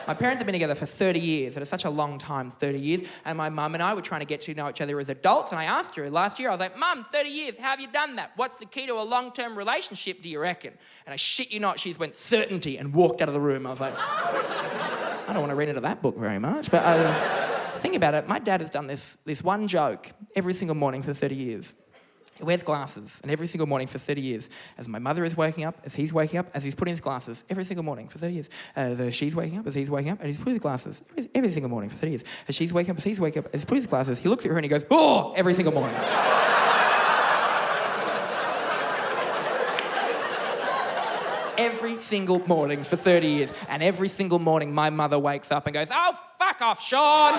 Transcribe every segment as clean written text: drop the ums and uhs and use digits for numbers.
My parents have been together for 30 years, and it's such a long time, 30 years, and my mum and I were trying to get to know each other as adults, and I asked her last year, I was like, Mum, 30 years, how have you done that? What's the key to a long-term relationship, do you reckon? And I shit you not, she went, certainty, and walked out of the room. I was like, I don't want to read into that book very much, but think about it, my dad has done this one joke every single morning for 30 years. He wears glasses, and every single morning for 30 years, as my mother is waking up, as he's waking up, as he's putting his glasses, every single morning for 30 years. As she's waking up, as he's waking up, and he's putting his glasses, every single morning for 30 years. As she's waking up, as he's waking up, as he's putting his glasses, he looks at her and he goes, oh, every single morning. Every single morning for 30 years. And every single morning, my mother wakes up and goes, oh, fuck off, Sean.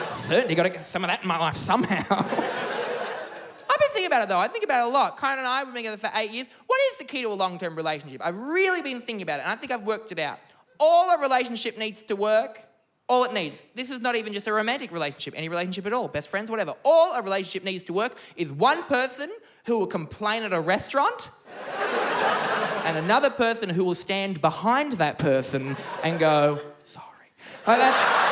Certainly got to get some of that in my life somehow. I've been thinking about it though. I think about it a lot. Karen and I have been together for 8 years. What is the key to a long-term relationship? I've really been thinking about it, and I think I've worked it out. All a relationship needs to work, all it needs. This is not even just a romantic relationship, any relationship at all, best friends, whatever. All a relationship needs to work is one person who will complain at a restaurant and another person who will stand behind that person and go, sorry. Like that's...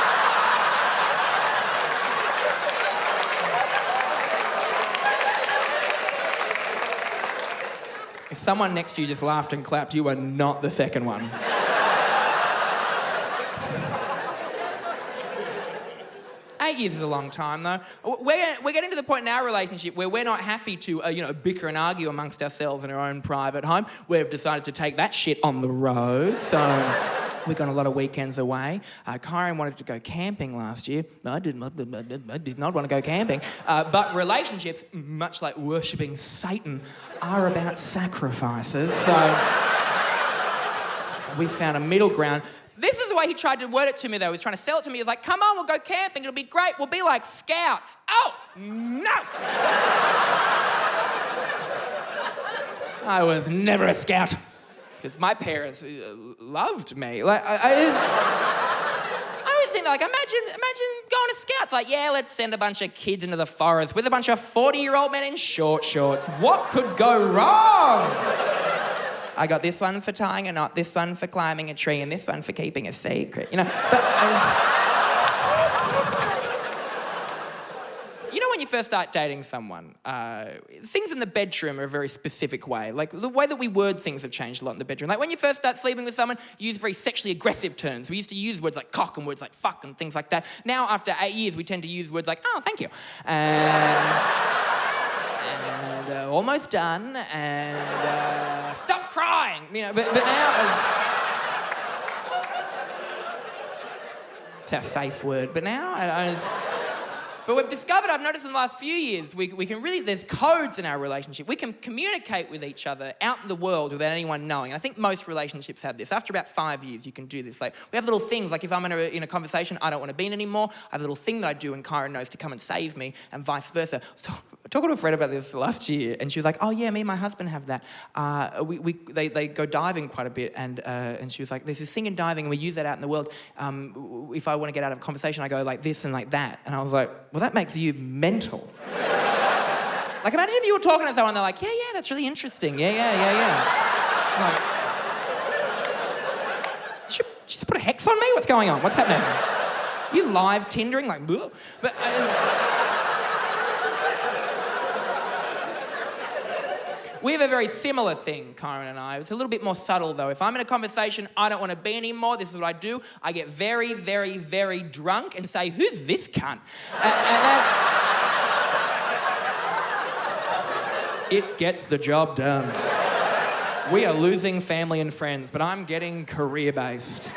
If someone next to you just laughed and clapped, you were not the second one. 8 years is a long time, though. We're getting to the point in our relationship where we're not happy to, bicker and argue amongst ourselves in our own private home. We've decided to take that shit on the road, so... We've gone a lot of weekends away. Kyron wanted to go camping last year. I did not want to go camping. But relationships, much like worshipping Satan, are about sacrifices. So we found a middle ground. This is the way he tried to word it to me, though. He was trying to sell it to me. He was like, come on, we'll go camping. It'll be great. We'll be like scouts. Oh, no! I was never a scout. Because my parents loved me. Like, I always think, like, imagine going to Scouts. Like, yeah, let's send a bunch of kids into the forest with a bunch of 40-year-old men in short shorts. What could go wrong? I got this one for tying a knot, this one for climbing a tree, and this one for keeping a secret, But when you first start dating someone, things in the bedroom are a very specific way. Like, the way that we word things have changed a lot in the bedroom. Like, when you first start sleeping with someone, you use very sexually aggressive terms. We used to use words like cock and words like fuck and things like that. Now, after 8 years, we tend to use words like, oh, thank you. And almost done, and stop crying, But now, it's our safe word. But now, But we've discovered, I've noticed in the last few years, we can really, there's codes in our relationship. We can communicate with each other out in the world without anyone knowing. And I think most relationships have this. After about 5 years, you can do this. Like, we have little things, like if I'm in a conversation, I don't want to be in anymore, I have a little thing that I do and Kyron knows to come and save me, and vice versa. So talking to a friend about this last year, and she was like, oh yeah, me and my husband have that. They go diving quite a bit, and she was like, there's this thing in diving, and we use that out in the world. If I want to get out of a conversation, I go like this and like that. And I was like, well, that makes you mental. Like, imagine if you were talking to someone, they're like, yeah, that's really interesting. Yeah. Like, did you just put a hex on me? What's going on? What's happening? You live Tindering? Like, bleh. But we have a very similar thing, Kyron and I. It's a little bit more subtle, though. If I'm in a conversation I don't want to be anymore, this is what I do. I get very, very, very drunk and say, who's this cunt? And that's... It gets the job done. We are losing family and friends, but I'm getting career-based.